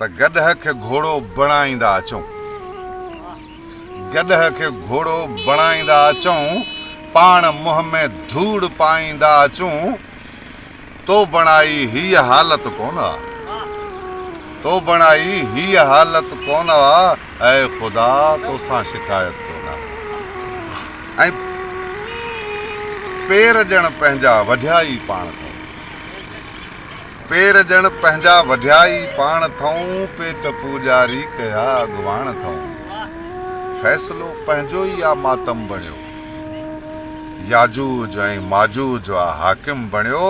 त गॾह खे घोड़ो बणाईंदा अचूं, गॾह खे घोड़ो बणाईंदा अचूं, पाण मुंहं में धूड़ पाईंदा अचूं। तो बणाई हीअ हालत कोन आ, तो बणाई हीअ हालत कोन आ, ऐं ख़ुदा तोसां शिकायत कोन आ। ऐं पेर ॼण पंहिंजा वढिया ई पाण अथऊं, पेर ॼण पंहिंजा वढिया ई पाण अथऊं, पेट पूॼारी कया अॻवान अथऊं। फ़ैसिलो पंहिंजो ई आ मातम बणियो, याजूज ऐं माजूज आ हाकिम बणियो।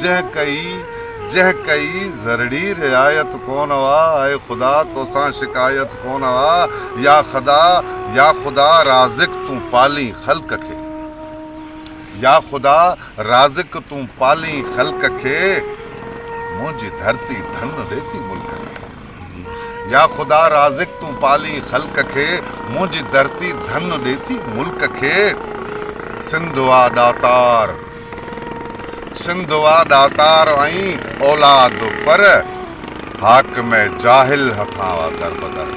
जंहिं कई ज़रड़ी रिआयत कोन आ, ऐं ख़ुदा तोसां शिकायत कोन आ। या ख़ुदा राज़िक तूं पाली ख़ल्क़ खे, या ख़ुदा राज़िक तूं पाली ख़ल्क़ खे, मुंहिंजी धरती धन ॾेती मुल्क खे। या ख़ुदा राज़िक तूं पाली ख़ल्क़ खे, मुंहिंजी धरती धन ॾेती मुल्क खे। सिंधुआ दातार, सिंधुआ दातार ऐं औलाद पर, हाकिम जाहिल हथां वा दर बदर,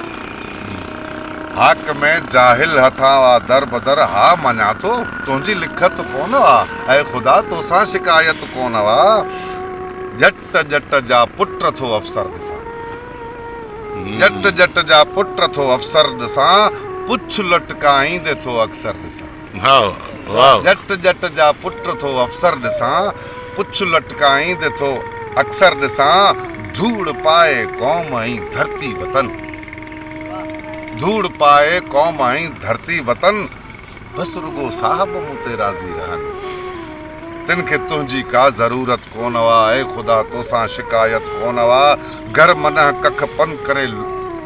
हाकिम जाहिल हथां वा दर बदर। हा मञा थो तुंहिंजी लिखत कोन आ, ऐं ख़ुदा तोसां शिकायत कोन आ। जट जट जा पुट थो अफ़सर ॾिसां, जट जट जा पुट थो अफ़सर ॾिसां, पुछ लटकाईंदे थो अक्सर ॾिसां। जट जट जा पुट थो अफ़सर ॾिसां, पुछ लटकाईंदे थो अक्सर ॾिसां। धूड़ पाए क़ौम ऐं धरती वतन, धूड़ पाए क़ौम ऐं धरती वतन। बस रुगो साहब मूं ते राज़ी रहनि, तिन खे तुंहिंजी का ज़रूरत कोन आ, ऐं ख़ुदा तोसां शिकायत कोन आ। घर मनह कख पन करे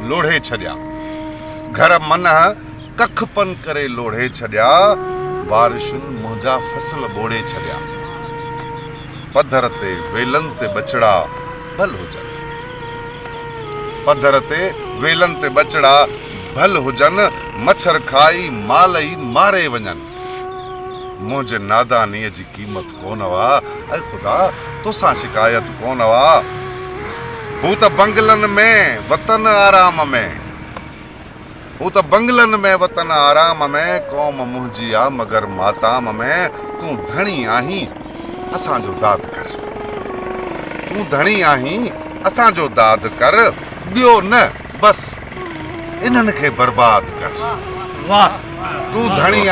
लोढ़े छॾिया, घर मनह कख पन करे लोढ़े छॾिया। बारिशुनि मुंहिंजा फसल ॿोड़े छॾिया, पधर ते वेलनि ते बछड़ा भल हुजनि, पधर ते वेलनि ते बछड़ा भल हुजनि। मच्छर खाई माल ई मारे वञनि, मुंहिंजे नादानीअ जी क़ीमत कोन आ, ऐं ख़ुदा तोसां शिकायत कोन आ। हू त बंगलनि में वतन आराम में, हू त बंगलनि में वतन आराम में। क़ौम मुंहिंजी आ मगर माताम में, तूं धणी आहीं असांजो दाद कर, तूं धणी आहीं असांजो दाद कर। ॿियो न बस इन्हनि खे बर्बाद कर। तूं धणी